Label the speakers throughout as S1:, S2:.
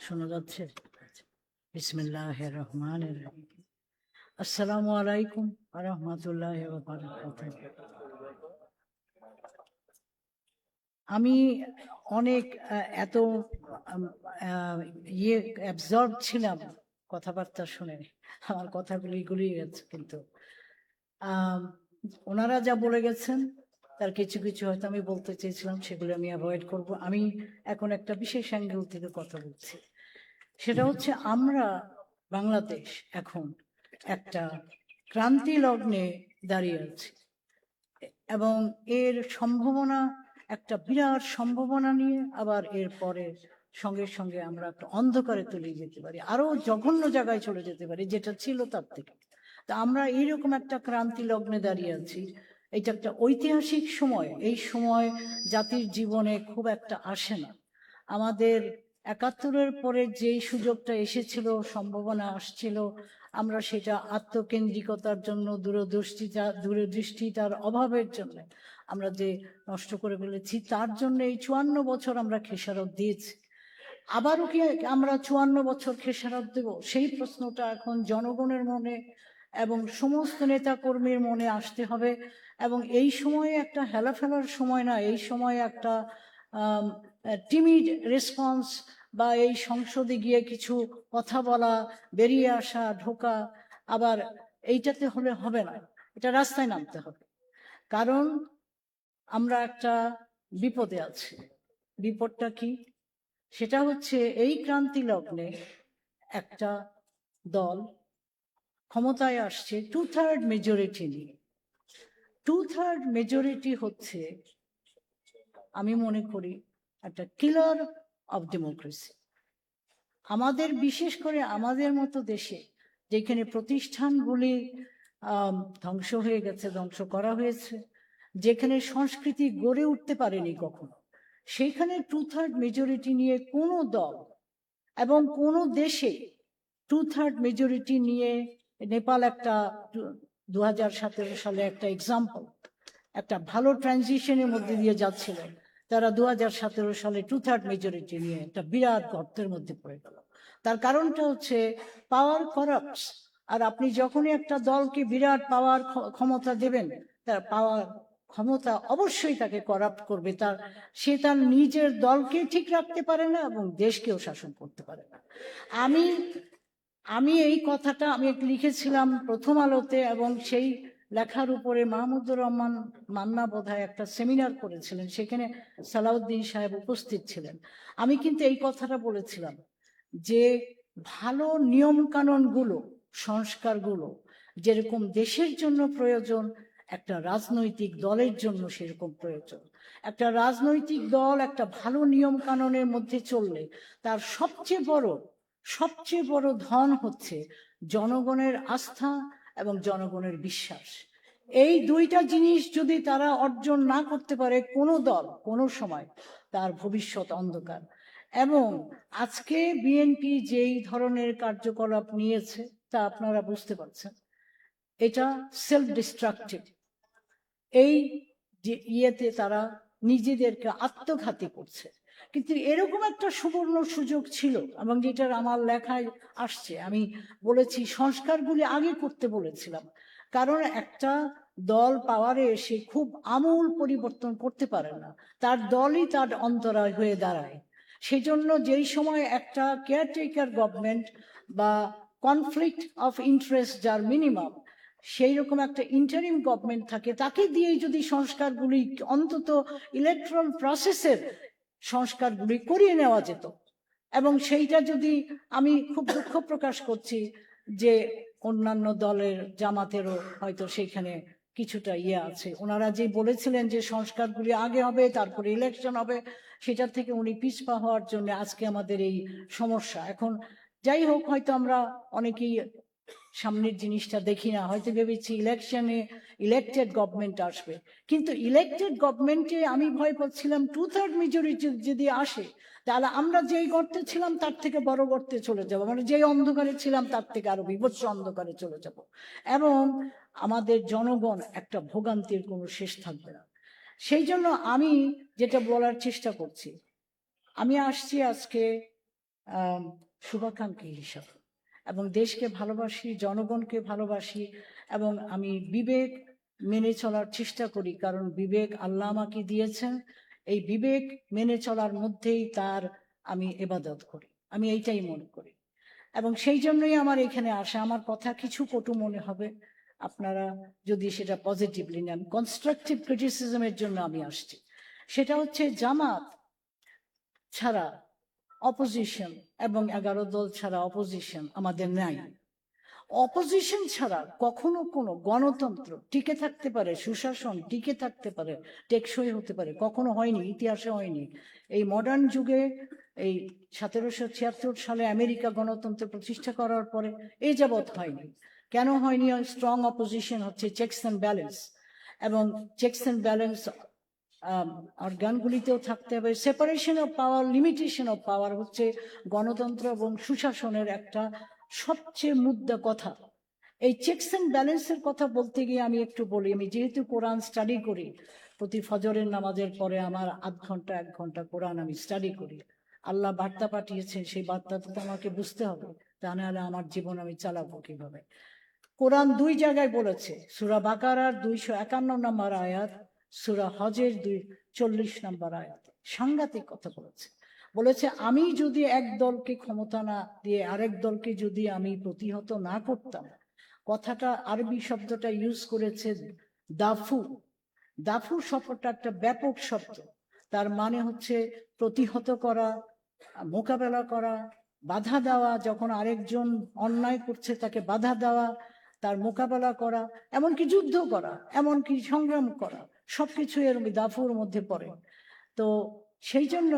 S1: শোনা যাচ্ছে? বিসমিল্লাহির রহমানির রহিম। আসসালামু আলাইকুম ওয়া রাহমাতুল্লাহি ওয়া বারাকাতুহু। আমি অনেক এত আম, আহ, ইয়ে অ্যাবজর্ব ছিলাম কথাবার্তা শুনে, আমার কথাগুলি গুলিয়ে গেছে। কিন্তু আম, ওনারা যা বলে গেছেন তার কিছু কিছু হয়তো আমি বলতে চেয়েছিলাম, সেগুলো আমি অ্যাভয়েড করব। আমি এখন একটা বিশেষ অ্যাঙ্গেল থেকে কথা বলছি। সেটা হচ্ছে, আমরা বাংলাদেশ এখন একটা ক্রান্তি লগ্নে দাঁড়িয়ে আছি, এবং এর সম্ভাবনা, একটা বিরাট সম্ভাবনা নিয়ে, আবার এর পরে সঙ্গে সঙ্গে আমরা একটা অন্ধকারে তলিয়ে যেতে পারি, আরো জঘন্য জায়গায় চলে যেতে পারি যেটা ছিল তার থেকে। তা আমরা এইরকম একটা ক্রান্তি লগ্নে দাঁড়িয়ে আছি। এটা একটা ঐতিহাসিক সময়। এই সময় জাতির জীবনে খুব একটা আসে না। আমাদের ৭১-এর পরে যেই সুযোগটা এসেছিল, সম্ভাবনা আসছিল, আমরা সেটা আত্মকেন্দ্রিকতার জন্য, দূরদৃষ্টিতার অভাবের জন্য আমরা যে নষ্ট করে ফেলেছি, তার জন্য এই ৫৪ বছর আমরা খেসারত দিয়েছি। আবারও কি আমরা ৫৪ বছর খেসারত দেব? সেই প্রশ্নটা এখন জনগণের মনে এবং সমস্ত নেতা কর্মীর মনে আসতে হবে। এবং এই সময়ে একটা হেলাফেলার সময় না, এই সময়ে একটা টিমিড রেসপন্স, বা এই সংসদে গিয়ে কিছু কথা বলা, বেরিয়ে আসা, ঢোকা, আবার এইটাতে হলে হবে না। এটা রাস্তায় নামতে হবে। কারণ আমরা একটা বিপদে আছি। বিপদটা কি? সেটা হচ্ছে, এই ক্রান্তি লগ্নে একটা দল ক্ষমতায় আসছে 2/3 মেজরিটি নিয়ে। 2/3 মেজরিটি হচ্ছে, আমি মনে করি, একটা কিলার অফ ডেমোক্রেসি। আমাদের, বিশেষ করে আমাদের মতো দেশে, যেখানে প্রতিষ্ঠানগুলি ধ্বংস হয়ে গেছে, ধ্বংস করা হয়েছে, যেখানে সংস্কৃতি গড়ে উঠতে পারেনি কখনো, সেইখানে 2/3 মেজরিটি নিয়ে কোনো দল এবং কোনো দেশে 2/3 মেজরিটি নিয়ে, নেপাল একটা 2017 সালে একটা এক্সাম্পল, একটা ভালো ট্রানজিশনের মধ্যে দিয়ে যাচ্ছিল, তারা 2017 সালে 2/3 মেজরিটি নিয়ে একটা বিরাট গর্তের মধ্যে পড়ে গেল। তার কারণটা হচ্ছে, পাওয়ার করাপ্টস। আর আপনি যখনই একটা দলকে বিরাট পাওয়ার ক্ষমতা দেবেন, তার পাওয়ার ক্ষমতা অবশ্যই তাকে করাপ্ট করবে। সে তার নিজের দলকে ঠিক রাখতে পারে না এবং দেশকেও শাসন করতে পারে না। আমি আমি এই কথাটা আমি লিখেছিলাম প্রথম আলোতে, এবং সেই লেখার উপরে মাহমুদুর রহমান মান্না বোধহয় একটা সেমিনার করেছিলেন, সেখানে সালাউদ্দিন সাহেব উপস্থিত ছিলেন। আমি কিন্তু এই কথাটা বলেছিলাম যে, ভালো নিয়ম কানুনগুলো, সংস্কারগুলো যেরকম দেশের জন্য প্রয়োজন, একটা রাজনৈতিক দলের জন্য সেরকম প্রয়োজন। একটা রাজনৈতিক দল একটা ভালো নিয়ম কানুনের মধ্যে চললে তার সবচেয়ে বড় ধন হচ্ছে জনগণের আস্থা এবং জনগণের বিশ্বাস। এই দুইটা জিনিস যদি তারা অর্জন না করতে পারে, কোনো দল কোনো সময়, তার ভবিষ্যৎ অন্ধকার। এবং আজকে বিএনপি যেই ধরনের কার্যকলাপ নিয়েছে, তা আপনারা বুঝতে পারছেন, এটা সেলফ ডিস্ট্রাকটিভ। এই যে ইয়েতে তারা নিজেদেরকে আত্মঘাতী করছে। কিন্তু এরকম একটা সুবর্ণ সুযোগ ছিল, এবং যেটার আমার লেখায় আসছে, আমি বলেছি সংস্কারগুলি আগে করতে বলেছিলাম। কারণ একটা দল পাওয়ারে এসে খুব আমূল পরিবর্তন করতে পারে না, তার দলই তার অন্তরায় হয়ে দাঁড়ায়। সেজন্য যেই সময় একটা কেয়ারটেকার গভর্নমেন্ট বা কনফ্লিক্ট অফ ইন্টারেস্ট যার মিনিমাম, সেই রকম একটা ইন্টারিম গভর্নমেন্ট থাকে, তাকে দিয়েই যদি সংস্কারগুলি, অন্তত ইলেকট্রাল প্রসেসের সংস্কারগুলি করিয়ে নেওয়া যেত। এবং সেইটা যদি, আমি খুব দুঃখ প্রকাশ করছি যে অন্যান্য দলের, জামাতেরও হয়তো সেখানে কিছুটা ইয়ে আছে। ওনারা যে বলেছিলেন যে সংস্কারগুলি আগে হবে, তারপরে ইলেকশন হবে, সেটার থেকে উনি পিছপা হওয়ার জন্য আজকে আমাদের এই সমস্যা। এখন যাই হোক, হয়তো আমরা অনেকেই সামনের জিনিসটা দেখি না, হয়তো ভেবেছি ইলেকশনে ইলেকটেড গভর্নমেন্ট আসবে। কিন্তু ইলেকটেড গভর্নমেন্টে আমি ভয় পাচ্ছিলাম 2/3 মেজরিটি যদি আসে, তাহলে আমরা যেই গর্তে ছিলাম তার থেকে বড় গর্তে চলে যাব, মানে যেই অন্ধকারে ছিলাম তার থেকে আরো বিভৎস অন্ধকারে চলে যাব, এবং আমাদের জনগণ একটা ভোগান্তির কোনো শেষ থাকবে না। সেই জন্য আমি যেটা বলার চেষ্টা করছি, আমি আসছি আজকে শুভাকাঙ্ক্ষী হিসাবে, এবং দেশকে ভালোবাসি, জনগণকে ভালোবাসি, এবং আমি বিবেক মেনে চলার চেষ্টা করি, কারণ বিবেক আল্লাহ আমাকে দিয়েছেন। এই বিবেক মেনে চলার মধ্যেই তার আমি ইবাদত করি, আমি এইটাই মনে করি, এবং সেই জন্যই আমার এখানে আসা। আমার কথা কিছু কটু মনে হবে, আপনারা যদি সেটা পজিটিভলি নেন, কনস্ট্রাকটিভ ক্রিটিসিজমের জন্য আমি আসছি। সেটা হচ্ছে জামাত ছাড়া অপোজিশন এবং 11 দল ছাড়া অপোজিশন আমাদের নাই। অপোজিশন ছাড়া কখনো কোনো গণতন্ত্র টিকে থাকতে পারে, সুশাসন টিকে থাকতে পারে, টেকসই হতে পারে, কখনো হয়নি, ইতিহাসে হয়নি। এই মডার্ন যুগে, এই 1776 সালে আমেরিকা গণতন্ত্র প্রতিষ্ঠা করার পরে এই যাবৎ হয়নি। কেন হয়নি? স্ট্রং অপোজিশন হচ্ছে চেকস অ্যান্ড ব্যালেন্স, এবং চেকস অ্যান্ড ব্যালেন্স অর্গানগুলিতেও থাকতে হবে। Separation of power, limitation of power হচ্ছে গণতন্ত্র এবং সুশাসনের একটা সবচেয়ে মুদ্রা কথা। এই চেকস অ্যান্ড ব্যালেন্সের কথা বলতে গিয়ে আমি একটু বলি, আমি যেহেতু কোরআন স্টাডি করি, প্রতি ফজরের নামাজের পরে আমার আধ ঘন্টা 1 ঘন্টা কোরআন আমি স্টাডি করি। আল্লাহ বার্তা পাঠিয়েছেন, সেই বার্তাটা তো আমাকে বুঝতে হবে, তা নাহলে আমার জীবন আমি চালাবো কিভাবে? কোরআন 2 জায়গায় বলেছে, সূরা বাকারার 251 নম্বর আয়াত, সূরা হজের 40 নম্বর আয়াত। সাংঘাতিক কথা বলেছে আমি যদি এক দলকে ক্ষমতা না দিয়ে আরেক দলকে যদি আমি প্রতিহত না করতাম, কথাটা আরবি শব্দটা ইউজ করেছে দাফু। দাফু শব্দটা একটা ব্যাপক শব্দ, তার মানে হচ্ছে প্রতিহত করা, মোকাবেলা করা, বাধা দেওয়া, যখন আরেকজন অন্যায় করছে তাকে বাধা দেওয়া, তার মোকাবেলা করা, এমনকি যুদ্ধ করা, এমনকি সংগ্রাম করা, সবকিছু এর দাফুর মধ্যে পড়ে। তো সেই জন্য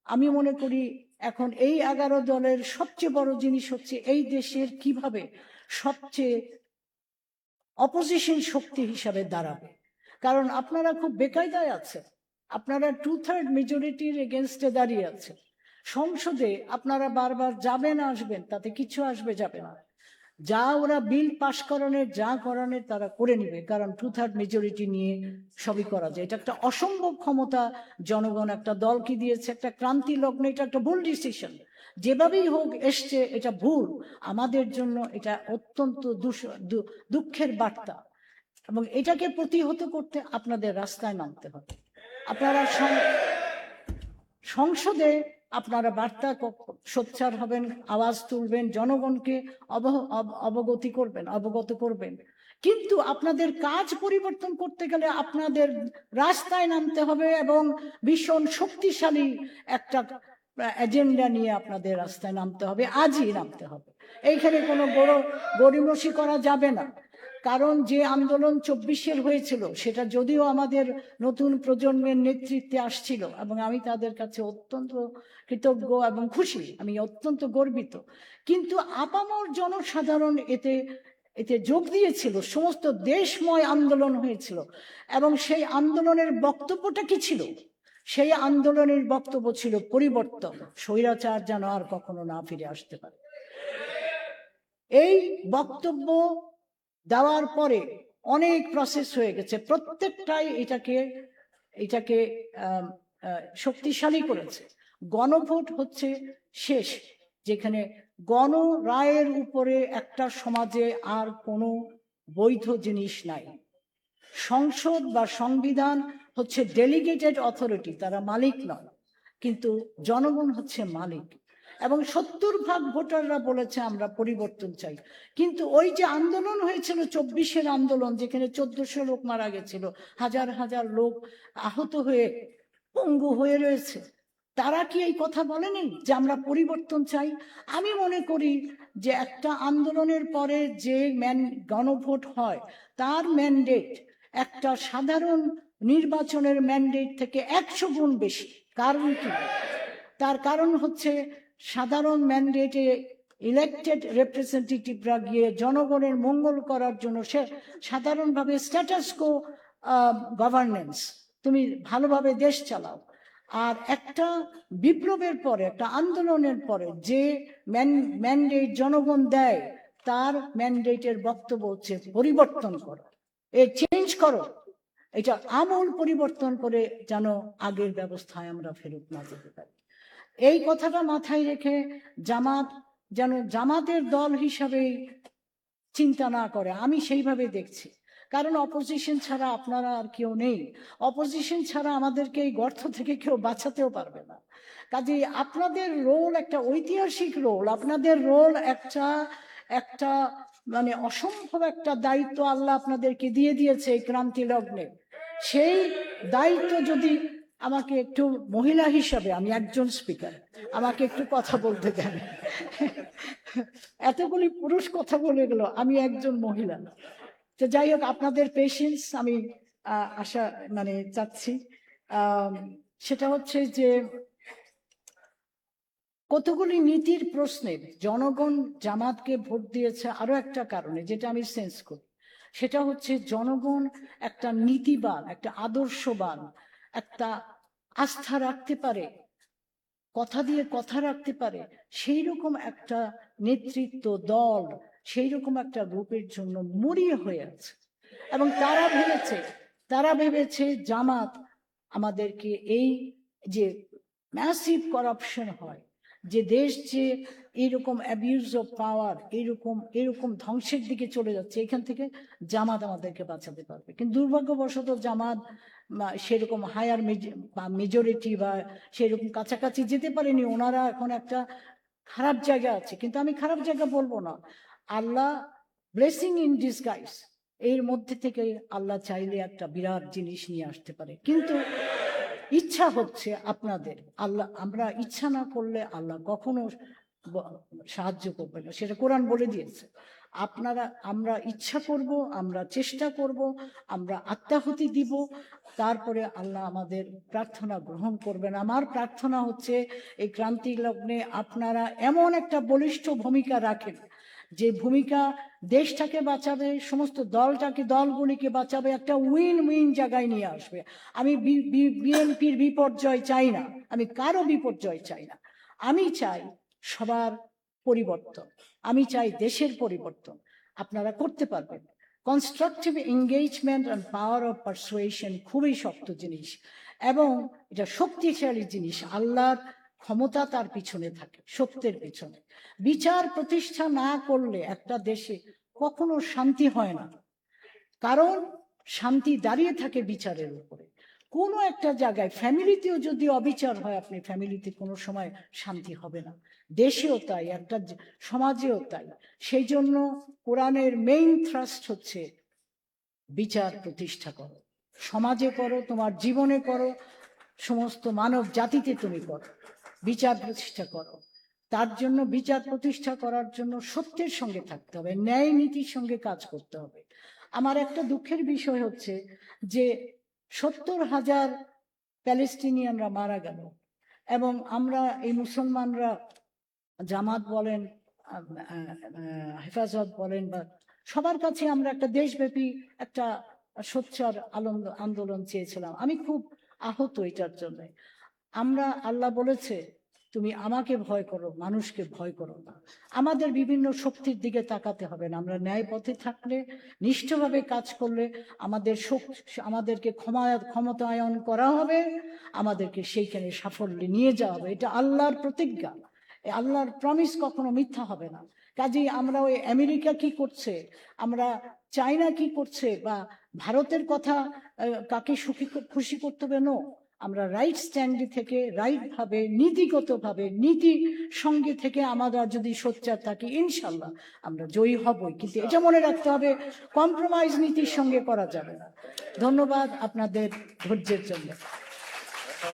S1: আমি মনে করি এখন এই 11 দলের সবচেয়ে বড় জিনিস হচ্ছে এই দেশের কিভাবে সবচেয়ে অপোজিশন শক্তি হিসাবে দাঁড়াবে। কারণ আপনারা খুব বেকায়দায় আছে, আপনারা 2/3 মেজরিটির এগেনস্টে দাঁড়িয়ে আছে। সংসদে আপনারা বারবার যাবেন আসবেন, তাতে কিছু আসবে যাবে না। যা ওরা বিল পাশ করানোর যা করানোর তারা করে নিবে, কারণ 2/3 মেজরিটি নিয়ে সবই করা যায়। এটা একটা অসম্ভব ক্ষমতা জনগণ একটা দলকে দিয়েছে, একটা ক্রান্তি লগ্নে, এটা একটা ভুল ডিসিশন। যেভাবেই হোক এসছে, এটা ভুল। আমাদের জন্য এটা অত্যন্ত দুঃখের বার্তা, এবং এটাকে প্রতিহত করতে আপনাদের রাস্তায় নামতে হবে। আপনারা সংসদে আপনারা বার্তা সোচ্চার হবেন, আওয়াজ তুলবেন, জনগণকে অবগত করবেন, কিন্তু আপনাদের কাজ পরিবর্তন করতে গেলে আপনাদের রাস্তায় নামতে হবে, এবং ভীষণ শক্তিশালী একটা এজেন্ডা নিয়ে আপনাদের রাস্তায় নামতে হবে, আজই নামতে হবে। এইখানে কোনো গড়িমসি করা যাবে না, কারণ যে আন্দোলন 24-এর হয়েছিল সেটা যদিও আমাদের নতুন প্রজন্মের নেতৃত্বে আসছিল, এবং আমি তাদের কাছে অত্যন্ত কৃতজ্ঞ এবং খুশি, আমি অত্যন্ত গর্বিত, কিন্তু আপামর জনসাধারণ এতে যোগ দিয়েছিল। সমস্ত দেশময় আন্দোলন হয়েছিল, এবং সেই আন্দোলনের বক্তব্যটা কি ছিল? সেই আন্দোলনের বক্তব্য ছিল পরিবর্তন, স্বৈরাচার যেন আর কখনো না ফিরে আসতে পারে। এই বক্তব্য দেওয়ার পরে অনেক প্রসেস হয়ে গেছে, প্রত্যেকটাই এটাকে শক্তিশালী করেছে। গণভোট হচ্ছে শেষ, যেখানে গণ রায়ের উপরে একটা সমাজে আর কোনো বৈধ জিনিস নাই। সংসদ বা সংবিধান হচ্ছে ডেলিগেটেড অথরিটি, তারা মালিক নয়, কিন্তু জনগণ হচ্ছে মালিক। এবং 70% ভোটাররা বলেছে আমরা পরিবর্তন চাই। কিন্তু ওই যে আন্দোলন হয়েছিল 24-এর আন্দোলন, যেখানে 1400 লোক মারা গেছিল, হাজার হাজার লোক আহত হয়ে পঙ্গু হয়ে রয়েছে, তারা কি এই কথা বলেনি যে আমরা পরিবর্তন চাই? আমি মনে করি যে একটা আন্দোলনের পরে যে গণভোট হয়, তার ম্যান্ডেট একটা সাধারণ নির্বাচনের ম্যান্ডেট থেকে 100 গুণ বেশি। কারণ কি? তার কারণ হচ্ছে সাধারণ ম্যান্ডেটে ইলেক্টেড রিপ্রেজেন্টেটিভরা গিয়ে জনগণের মঙ্গল করার জন্য, সে সাধারণভাবে স্ট্যাটাস কো গভর্নেন্স, তুমি ভালোভাবে দেশ চালাও। আর একটা বিপ্লবের পরে, একটা আন্দোলনের পরে যে ম্যান্ডেট জনগণ দেয়, তার ম্যান্ডেটের বক্তব্য হচ্ছে পরিবর্তন করো, চেঞ্জ করো, এটা আমূল পরিবর্তন করে যেন আগের ব্যবস্থায় আমরা ফেরত না যেতে পারি। এই কথাটা মাথায় রেখে জামাত যেন জামাতের দল হিসাবে চিন্তা না করে, আমি সেইভাবে দেখছি। কারণ অপোজিশন ছাড়া আপনারা আর কেউ নেই, অপোজিশন ছাড়া আমাদেরকে এই গর্ত থেকে কেউ বাঁচাতেও পারবে না। কাজেই আপনাদের রোল একটা ঐতিহাসিক রোল, আপনাদের রোল একটা একটা মানে অসম্ভব একটা দায়িত্ব আল্লাহ আপনাদেরকে দিয়ে দিয়েছে এই ক্রান্তি লগ্নে। সেই দায়িত্ব যদি আমাকে একটু, মহিলা হিসাবে আমি একজন স্পিকার, আমাকে একটু কথা বলতে দেন। এতগুলি পুরুষ কথা বলে গেল, আমি একজন মহিলা। তো যাই হোক, আপনাদের পেশেন্স আমি আশা মানে চাচ্ছি। সেটা হচ্ছে যে কতগুলি নীতির প্রশ্নে জনগণ জামাতকে ভোট দিয়েছে আরো একটা কারণে, যেটা আমি সেন্স করি। সেটা হচ্ছে জনগণ একটা নীতিবান, একটা আদর্শবান, একটা আস্থা রাখতে পারে, কথা দিয়ে কথা রাখতে পারে, সেই রকম একটা নেতৃত্ব দল, সেই রকম একটা গ্রুপের জন্য মরিয়া হয়ে আছে। এবং তারা ভেবেছে জামাত আমাদেরকে এই যে ম্যাসিভ করাপশন হয়, যে দেশ যে এইরকম অ্যাবিউজ অফ পাওয়ার, এইরকম ধ্বংসের দিকে চলে যাচ্ছে, এখান থেকে জামাত আমাদেরকে বাঁচাতে পারবে। কিন্তু দুর্ভাগ্যবশত জামাত সেরকম হায়ার মেজরিটি বা সেরকম কাছাকাছি যেতে পারেনি। ওনারা এখন একটা খারাপ জায়গা আছে, কিন্তু আমি খারাপ জায়গা বলবো না। আল্লাহ ব্লেসিং ইন ডিসগাইজ, এর মধ্যে থেকে আল্লাহ চাইলে একটা বিরাট জিনিস নিয়ে আসতে পারে। কিন্তু ইচ্ছা হচ্ছে আপনাদের, আল্লাহ, আমরা ইচ্ছা না করলে আল্লাহ কখনো সাহায্য করবে না, সেটা কোরআন বলে দিয়েছে। আমরা ইচ্ছা করব, আমরা চেষ্টা করব, আমরা আত্মাহুতি দিব, তারপরে আল্লাহ আমাদের প্রার্থনা গ্রহণ করবেন। আমার প্রার্থনা হচ্ছে এই ক্রান্তি লগ্নে আপনারা এমন একটা বলিষ্ঠ ভূমিকা রাখেন, যে ভূমিকা দেশটাকে বাঁচাবে, সমস্ত দলগুলিকে বাঁচাবে, একটা উইন উইন জায়গায় নিয়ে আসবে। আমি বিএনপির বিপর্যয় চাই না, আমি কারো বিপর্যয় চাই না। আমি চাই সবার পরিবর্তন, আমি চাই দেশের পরিবর্তন। আপনারা করতে পারবেন। Constructive engagement and power of persuasion খুবই শক্ত জিনিস, এবং এটা শক্তিশালী জিনিস। আল্লাহর ক্ষমতা তার পিছনে থাকে, সত্যের পিছনে। বিচার প্রতিষ্ঠা না করলে একটা দেশে কখনো শান্তি হয় না, কারণ শান্তি দাঁড়িয়ে থাকে বিচারের উপরে। কোনো একটা জায়গায় ফ্যামিলিতেও যদি অবিচার হয়, আপনি ফ্যামিলিতে কোনো সময় শান্তি হবে না, দেশেও তাই, একটা সমাজেও তাই। সেই জন্য কোরআনের মেইন থ্রাস্ট হচ্ছে বিচার প্রতিষ্ঠা করো, সমাজে করো, তোমার জীবনে করো, সমস্ত মানব জাতিতে তুমি করো, বিচার প্রতিষ্ঠা করো। তার জন্য বিচার প্রতিষ্ঠা করার জন্য সত্যের সঙ্গে থাকতে হবে, ন্যায় নীতির সঙ্গে কাজ করতে হবে। আমার একটা দুঃখের বিষয় হচ্ছে যে 70,000 প্যালেস্টিনিয়ানরা মারা গেল, এবং আমরা এই মুসলমানরা, জামাত বলেন, হেফাজত বলেন, বা সবার কাছে আমরা একটা দেশব্যাপী একটা সোচ্চার আন্দোলন চেয়েছিলাম। আমি খুব আহত এটার জন্য। আল্লাহ বলেছে, তুমি আমাকে ভয় করো, মানুষকে ভয় করো না। আমাদের বিভিন্ন শক্তির দিকে তাকাতে হবে না, আমরা ন্যায় পথে থাকলে, নিষ্ঠভাবে কাজ করলে আমাদেরকে ক্ষমতায়ন করা হবে, আমাদেরকে সেইখানে সাফল্যে নিয়ে যাওয়া হবে। এটা আল্লাহর প্রতিজ্ঞা, আল্লাহর প্রমিস কখনো মিথ্যা হবে না। কাজেই আমরা ওই আমেরিকা কি করছে, আমরা চায়না কি করছে, বা ভারতের কথা কাকে খুশি করতে হবে, নো। আমরা রাইট স্ট্যান্ডে থেকে, রাইট ভাবে, নীতিগতভাবে, নীতির সঙ্গে থেকে আমরা যদি সোচ্চার থাকি, ইনশাল্লাহ আমরা জয়ী হবই। কিন্তু এটা মনে রাখতে হবে, কম্প্রোমাইজ নীতির সঙ্গে করা যাবে না। ধন্যবাদ আপনাদের ধৈর্যের জন্য।